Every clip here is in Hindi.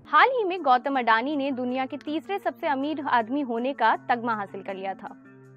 हाल ही में गौतम अडानी ने दुनिया के तीसरे सबसे अमीर आदमी होने का तगमा हासिल कर लिया था,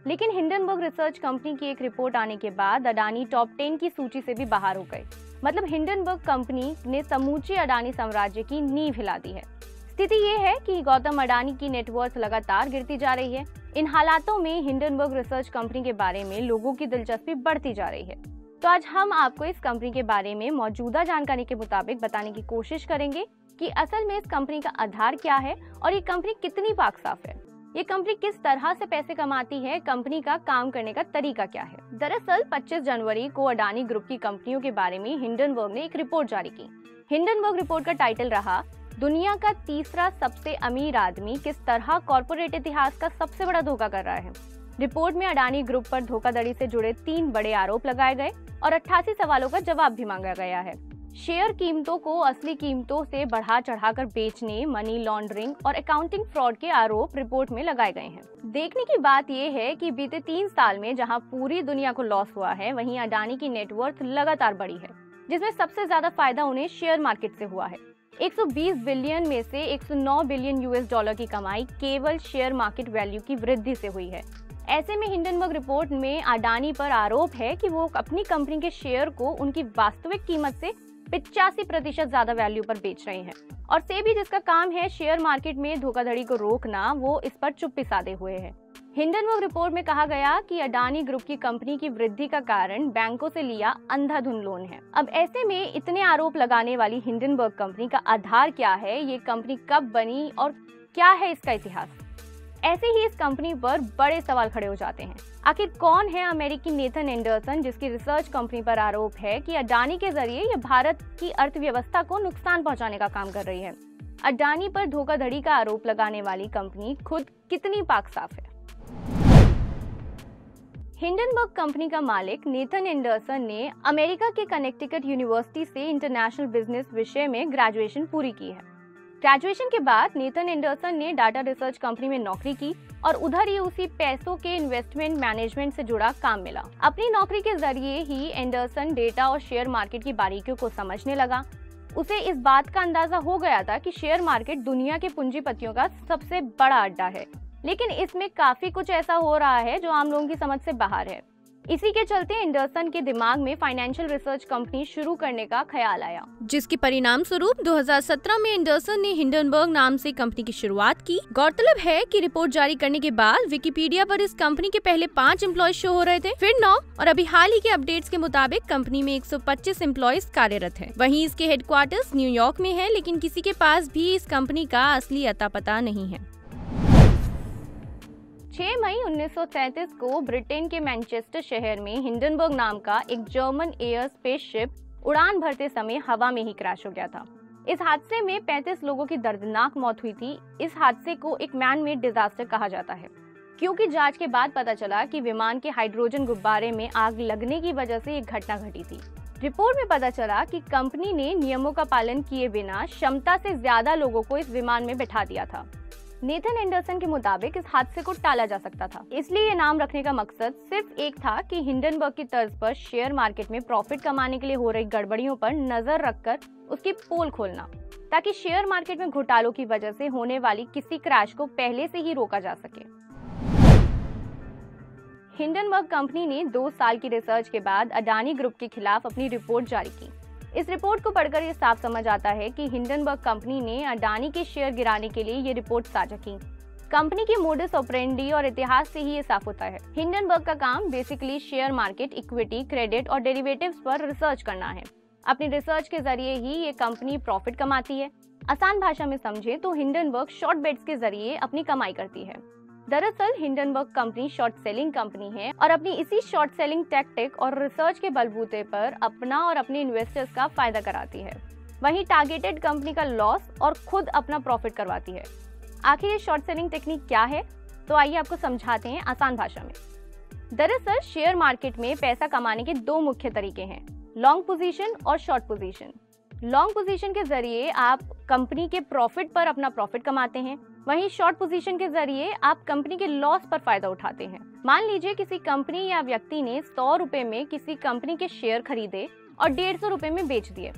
लेकिन हिंडनबर्ग रिसर्च कंपनी की एक रिपोर्ट आने के बाद अडानी टॉप 10 की सूची से भी बाहर हो गए। मतलब हिंडनबर्ग कंपनी ने समूचे अडानी साम्राज्य की नींव हिला दी है। स्थिति ये है कि गौतम अडानी की नेटवर्थ लगातार गिरती जा रही है। इन हालातों में हिंडनबर्ग रिसर्च कंपनी के बारे में लोगों की दिलचस्पी बढ़ती जा रही है। तो आज हम आपको इस कंपनी के बारे में मौजूदा जानकारी के मुताबिक बताने की कोशिश करेंगे कि असल में इस कंपनी का आधार क्या है और ये कंपनी कितनी पाक साफ है, ये कंपनी किस तरह से पैसे कमाती है, कंपनी का काम करने का तरीका क्या है। दरअसल 25 जनवरी को अडानी ग्रुप की कंपनियों के बारे में हिंडनबर्ग ने एक रिपोर्ट जारी की। हिंडनबर्ग रिपोर्ट का टाइटल रहा, दुनिया का तीसरा सबसे अमीर आदमी किस तरह कॉर्पोरेट इतिहास का सबसे बड़ा धोखा कर रहा है। रिपोर्ट में अडानी ग्रुप पर धोखाधड़ी से जुड़े 3 बड़े आरोप लगाए गए और 88 सवालों का जवाब भी मांगा गया है। शेयर कीमतों को असली कीमतों से बढ़ा चढ़ाकर बेचने, मनी लॉन्ड्रिंग और अकाउंटिंग फ्रॉड के आरोप रिपोर्ट में लगाए गए हैं। देखने की बात यह है कि बीते 3 साल में जहां पूरी दुनिया को लॉस हुआ है, वहीं अडानी की नेटवर्थ लगातार बढ़ी है, जिसमें सबसे ज्यादा फायदा उन्हें शेयर मार्केट से हुआ है। 120 बिलियन में से 109 बिलियन यूएस डॉलर की कमाई केवल शेयर मार्केट वैल्यू की वृद्धि से हुई है। ऐसे में हिंडनबर्ग रिपोर्ट में अडानी पर आरोप है कि वो अपनी कंपनी के शेयर को उनकी वास्तविक कीमत से 85% ज्यादा वैल्यू पर बेच रहे हैं, और सेबी जिसका काम है शेयर मार्केट में धोखाधड़ी को रोकना, वो इस पर चुप्पी साधे हुए है। हिंडनबर्ग रिपोर्ट में कहा गया कि अडानी ग्रुप की कंपनी की वृद्धि का कारण बैंकों से लिया अंधाधुंध लोन है। अब ऐसे में इतने आरोप लगाने वाली हिंडनबर्ग कंपनी का आधार क्या है, ये कंपनी कब बनी और क्या है इसका इतिहास। ऐसे ही इस कंपनी पर बड़े सवाल खड़े हो जाते हैं। आखिर कौन है अमेरिकी नेथन एंडरसन, जिसकी रिसर्च कंपनी पर आरोप है कि अडानी के जरिए ये भारत की अर्थव्यवस्था को नुकसान पहुंचाने का काम कर रही है। अडानी पर धोखाधड़ी का आरोप लगाने वाली कंपनी खुद कितनी पाक साफ है। हिंडनबर्ग कंपनी का मालिक नेथन एंडरसन ने अमेरिका के कनेक्टिकट यूनिवर्सिटी से इंटरनेशनल बिजनेस विषय में ग्रेजुएशन पूरी की है। ग्रेजुएशन के बाद नेथन एंडरसन ने डाटा रिसर्च कंपनी में नौकरी की और उधर ही उसी पैसों के इन्वेस्टमेंट मैनेजमेंट से जुड़ा काम मिला। अपनी नौकरी के जरिए ही एंडरसन डेटा और शेयर मार्केट की बारीकियों को समझने लगा। उसे इस बात का अंदाजा हो गया था कि शेयर मार्केट दुनिया के पूंजीपतियों का सबसे बड़ा अड्डा है, लेकिन इसमें काफी कुछ ऐसा हो रहा है जो आम लोगों की समझ से बाहर है। इसी के चलते एंडरसन के दिमाग में फाइनेंशियल रिसर्च कंपनी शुरू करने का ख्याल आया, जिसके परिणाम स्वरूप 2017 में एंडरसन ने हिंडनबर्ग नाम से कंपनी की शुरुआत की। गौरतलब है कि रिपोर्ट जारी करने के बाद विकिपीडिया पर इस कंपनी के पहले 5 एम्प्लॉयज शो हो रहे थे, फिर 9 और अभी हाल ही के अपडेट्स के मुताबिक कंपनी में 125 एम्प्लॉयज कार्यरत है। वहीं इसके हेडक्वार्टर्स न्यूयॉर्क में है, लेकिन किसी के पास भी इस कंपनी का असली अता पता नहीं है। 6 मई 1937 को ब्रिटेन के मैनचेस्टर शहर में हिंडनबर्ग नाम का एक जर्मन एयर स्पेसशिप उड़ान भरते समय हवा में ही क्रैश हो गया था। इस हादसे में 35 लोगों की दर्दनाक मौत हुई थी। इस हादसे को एक मैन मेड डिजास्टर कहा जाता है, क्योंकि जांच के बाद पता चला कि विमान के हाइड्रोजन गुब्बारे में आग लगने की वजह से ये घटना घटी थी। रिपोर्ट में पता चला कि कंपनी ने नियमों का पालन किए बिना क्षमता से ज्यादा लोगों को इस विमान में बैठा दिया था। नेथन एंडरसन के मुताबिक इस हादसे को टाला जा सकता था, इसलिए ये नाम रखने का मकसद सिर्फ एक था कि हिंडनबर्ग की तर्ज पर शेयर मार्केट में प्रॉफिट कमाने के लिए हो रही गड़बड़ियों पर नजर रखकर उसकी पोल खोलना, ताकि शेयर मार्केट में घोटालों की वजह से होने वाली किसी क्रैश को पहले से ही रोका जा सके। हिंडनबर्ग कंपनी ने 2 साल की रिसर्च के बाद अडानी ग्रुप के खिलाफ अपनी रिपोर्ट जारी की। इस रिपोर्ट को पढ़कर ये साफ समझ आता है कि हिंडनबर्ग कंपनी ने अडानी के शेयर गिराने के लिए ये रिपोर्ट साझा की। कंपनी की मोडस ऑपरेंडी और इतिहास से ही ये साफ होता है। हिंडनबर्ग का काम basically share market, equity, credit और डेरिवेटिव्स पर रिसर्च करना है। अपनी रिसर्च के जरिए ही ये कंपनी प्रॉफिट कमाती है। आसान भाषा में समझे तो हिंडनबर्ग शॉर्ट बेट्स के जरिए अपनी कमाई करती है। दरअसल Hindenburg company short selling company है और अपनी इसी शॉर्ट सेलिंग टैक्टिक और रिसर्च के बलबूते पर अपना और अपने इन्वेस्टर्स का फायदा कराती है। वहीं टारगेटेड कंपनी का लॉस और खुद अपना प्रॉफिट करवाती है। आखिर ये शॉर्ट सेलिंग टेक्निक क्या है, तो आइए आपको समझाते हैं आसान भाषा में। दरअसल शेयर मार्केट में पैसा कमाने के 2 मुख्य तरीके हैं, लॉन्ग पोजीशन और शॉर्ट पोजीशन। लॉन्ग पोजीशन के जरिए आप कंपनी के प्रॉफिट पर अपना प्रॉफिट कमाते हैं, वहीं शॉर्ट पोजीशन के जरिए आप कंपनी के लॉस पर फायदा उठाते हैं। मान लीजिए किसी कंपनी या व्यक्ति ने 100 रुपए में किसी कंपनी के शेयर खरीदे और 150 रुपए में बेच दिए।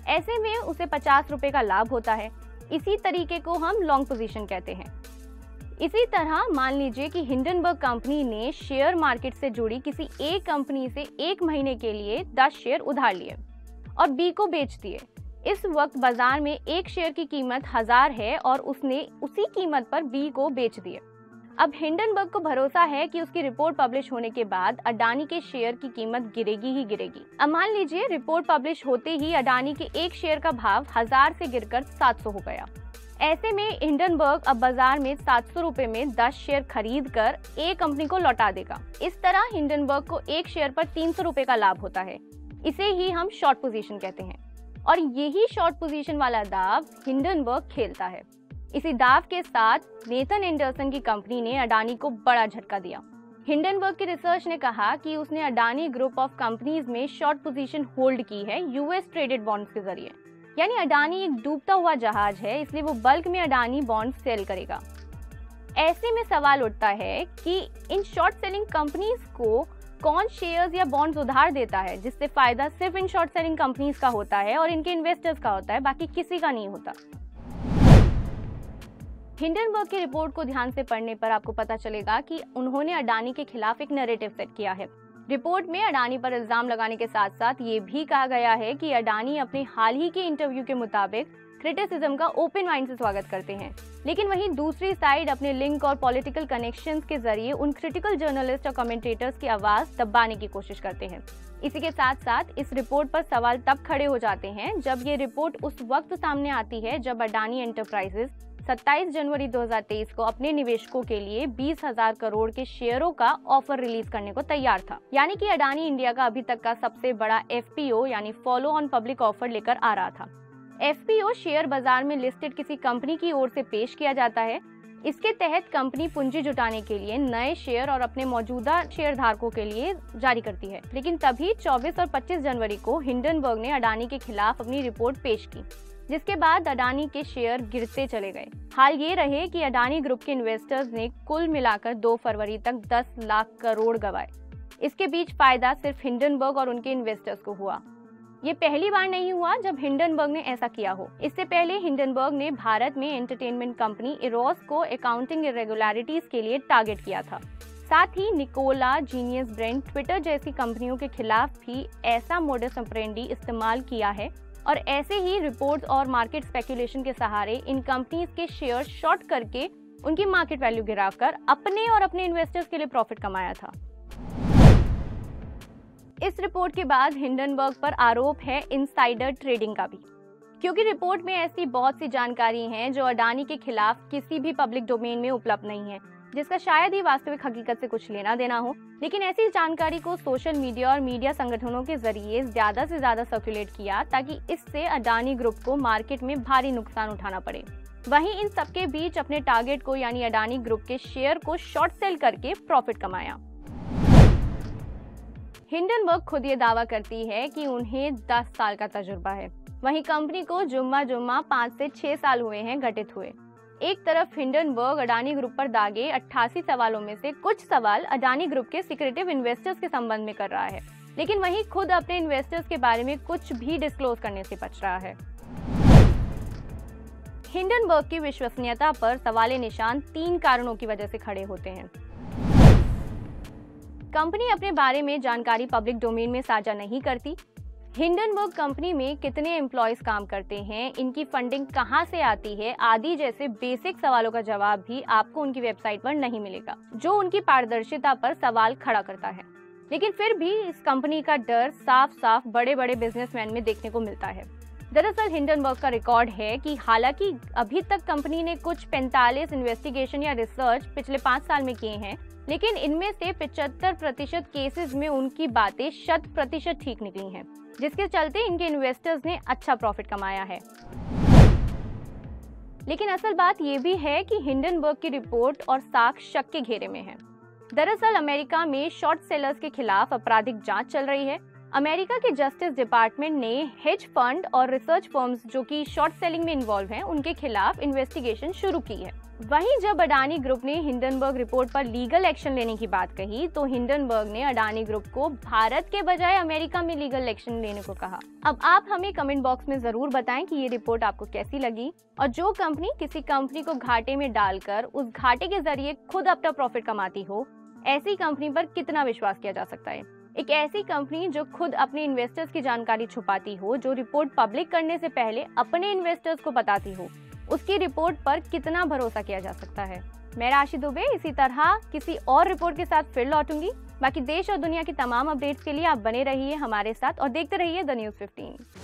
ऐसे में उसे 50 रुपए का लाभ होता है। इसी तरीके को हम लॉन्ग पोजीशन कहते हैं। इसी तरह मान लीजिए कि हिंडनबर्ग कंपनी ने शेयर मार्केट से जुड़ी किसी एक कंपनी से 1 महीने के लिए 10 शेयर उधार लिए और बी को बेच दिए। इस वक्त बाजार में एक शेयर की कीमत 1000 है और उसने उसी कीमत पर बी को बेच दिए। अब हिंडनबर्ग को भरोसा है कि उसकी रिपोर्ट पब्लिश होने के बाद अडानी के शेयर की कीमत गिरेगी ही गिरेगी। अब मान लीजिए रिपोर्ट पब्लिश होते ही अडानी के एक शेयर का भाव 1000 से गिरकर 700 हो गया। ऐसे में हिंडनबर्ग अब बाजार में 700 रुपए में 10 शेयर खरीद कर ए कंपनी को लौटा देगा। इस तरह हिंडनबर्ग को एक शेयर पर 300 रुपए का लाभ होता है। इसे ही हम शॉर्ट पोजीशन कहते हैं और यही शॉर्ट पोजीशन वाला दाव हिंडनबर्ग खेलता है। इसी दाव के साथ नेथन एंडरसन की कंपनी ने अडानी को बड़ा झटका दिया। हिंडनबर्ग की रिसर्च ने कहा कि उसने अडानी ग्रुप ऑफ कंपनीज में शॉर्ट पोजीशन होल्ड की है यूएस ट्रेडेड बॉन्ड्स के जरिए। यानी अडानी एक डूबता हुआ जहाज है, इसलिए वो बल्क में अडानी बॉन्ड्स सेल करेगा। ऐसे में सवाल उठता है कि इन शॉर्ट सेलिंग कंपनीज को कौन शेयर्स या बॉन्ड्स उधार देता है, जिससे फायदा सिर्फ इन शॉर्ट सेलिंग कंपनीज का होता है और इनके इन्वेस्टर्स का होता है, बाकी किसी का नहीं होता। हिंडनबर्ग की रिपोर्ट को ध्यान से पढ़ने पर आपको पता चलेगा कि उन्होंने अडानी के खिलाफ एक नैरेटिव सेट किया है। रिपोर्ट में अडानी पर इल्जाम लगाने के साथ साथ ये भी कहा गया है कि अडानी अपने हाल ही के इंटरव्यू के मुताबिक क्रिटिसिज्म का ओपन माइंड से स्वागत करते हैं, लेकिन वहीं दूसरी साइड अपने लिंक और पॉलिटिकल कनेक्शंस के जरिए उन क्रिटिकल जर्नलिस्ट और कमेंटेटर्स की आवाज दबाने की कोशिश करते हैं। इसी के साथ साथ इस रिपोर्ट पर सवाल तब खड़े हो जाते हैं जब ये रिपोर्ट उस वक्त सामने आती है जब अडानी एंटरप्राइजेस 27 जनवरी 2023 को अपने निवेशकों के लिए 20,000 करोड़ के शेयरों का ऑफर रिलीज करने को तैयार था। यानी कि अडानी इंडिया का अभी तक का सबसे बड़ा एफपीओ यानी फॉलो ऑन पब्लिक ऑफर लेकर आ रहा था। एफपीओ शेयर बाजार में लिस्टेड किसी कंपनी की ओर से पेश किया जाता है। इसके तहत कंपनी पूंजी जुटाने के लिए नए शेयर और अपने मौजूदा शेयर धारकों के लिए जारी करती है। लेकिन तभी 24 और 25 जनवरी को हिंडनबर्ग ने अडानी के खिलाफ अपनी रिपोर्ट पेश की, जिसके बाद अडानी के शेयर गिरते चले गए। हाल ये रहे कि अडानी ग्रुप के इन्वेस्टर्स ने कुल मिलाकर 2 फरवरी तक 10 लाख करोड़ गंवाए। इसके बीच फायदा सिर्फ हिंडनबर्ग और उनके इन्वेस्टर्स को हुआ। ये पहली बार नहीं हुआ जब हिंडनबर्ग ने ऐसा किया हो। इससे पहले हिंडनबर्ग ने भारत में एंटरटेनमेंट कंपनी इरोस को अकाउंटिंग इरेगुलरिटीज के लिए टारगेट किया था। साथ ही निकोला, जीनियस ब्रांड, ट्विटर जैसी कंपनियों के खिलाफ भी ऐसा मोडस ऑपरेंडी इस्तेमाल किया है और ऐसे ही रिपोर्ट्स और मार्केट स्पेकुलेशन के सहारे इन कंपनीज के शेयर शॉर्ट करके उनकी मार्केट वैल्यू गिराकर अपने और अपने इन्वेस्टर्स के लिए प्रॉफिट कमाया था। इस रिपोर्ट के बाद हिंडनबर्ग पर आरोप है इनसाइडर ट्रेडिंग का भी, क्योंकि रिपोर्ट में ऐसी बहुत सी जानकारी है जो अडानी के खिलाफ किसी भी पब्लिक डोमेन में उपलब्ध नहीं है, जिसका शायद ही वास्तविक हकीकत से कुछ लेना देना हो। लेकिन ऐसी जानकारी को सोशल मीडिया और मीडिया संगठनों के जरिए ज्यादा से ज्यादा सर्कुलेट किया ताकि इससे अडानी ग्रुप को मार्केट में भारी नुकसान उठाना पड़े। वहीं इन सबके बीच अपने टारगेट को यानी अडानी ग्रुप के शेयर को शॉर्ट सेल करके प्रॉफिट कमाया। हिंडनबर्ग खुद ये दावा करती है कि उन्हें 10 साल का तजुर्बा है। वहीं कंपनी को जुम्मा 5 से 6 साल हुए हैं घटित हुए। एक तरफ हिंडनबर्ग अडानी ग्रुप पर दागे 88 सवालों में से कुछ सवाल अडानी ग्रुप के सिक्रेटिव इन्वेस्टर्स के संबंध में कर रहा है, लेकिन वहीं खुद अपने इन्वेस्टर्स के बारे में कुछ भी डिस्क्लोज करने से बच रहा है। हिंडनबर्ग की विश्वसनीयता पर सवाल निशान 3 कारणों की वजह से खड़े होते हैं। कंपनी अपने बारे में जानकारी पब्लिक डोमेन में साझा नहीं करती। हिंडनबर्ग कंपनी में कितने एम्प्लॉयज काम करते हैं, इनकी फंडिंग कहां से आती है आदि जैसे बेसिक सवालों का जवाब भी आपको उनकी वेबसाइट पर नहीं मिलेगा, जो उनकी पारदर्शिता पर सवाल खड़ा करता है। लेकिन फिर भी इस कंपनी का डर साफ साफ बड़े बड़े बिजनेसमैन में देखने को मिलता है। दरअसल हिंडनबर्ग का रिकॉर्ड है कि हालांकि अभी तक कंपनी ने कुछ 45 इन्वेस्टिगेशन या रिसर्च पिछले 5 साल में किए हैं, लेकिन इनमें से 75% केसेस में उनकी बातें 100% ठीक निकली हैं, जिसके चलते इनके इन्वेस्टर्स ने अच्छा प्रॉफिट कमाया है। लेकिन असल बात यह भी है कि हिंडनबर्ग की रिपोर्ट और साक्ष्य शक के घेरे में है। दरअसल अमेरिका में शॉर्ट सेलर्स के खिलाफ आपराधिक जांच चल रही है। अमेरिका के जस्टिस डिपार्टमेंट ने हेज फंड और रिसर्च फर्म्स जो कि शॉर्ट सेलिंग में इन्वॉल्व हैं, उनके खिलाफ इन्वेस्टिगेशन शुरू की है। वहीं जब अडानी ग्रुप ने हिंडनबर्ग रिपोर्ट पर लीगल एक्शन लेने की बात कही तो हिंडनबर्ग ने अडानी ग्रुप को भारत के बजाय अमेरिका में लीगल एक्शन लेने को कहा। अब आप हमें कमेंट बॉक्स में जरूर बताएं कि ये रिपोर्ट आपको कैसी लगी और जो कंपनी किसी कंपनी को घाटे में डालकर उस घाटे के जरिए खुद अपना प्रॉफिट कमाती हो, ऐसी कंपनी पर कितना विश्वास किया जा सकता है। एक ऐसी कंपनी जो खुद अपने इन्वेस्टर्स की जानकारी छुपाती हो, जो रिपोर्ट पब्लिक करने से पहले अपने इन्वेस्टर्स को बताती हो, उसकी रिपोर्ट पर कितना भरोसा किया जा सकता है। मैं राशि दुबे इसी तरह किसी और रिपोर्ट के साथ फिर लौटूंगी। बाकी देश और दुनिया की तमाम अपडेट्स के लिए आप बने रहिए हमारे साथ और देखते रहिए द न्यूज़ 15।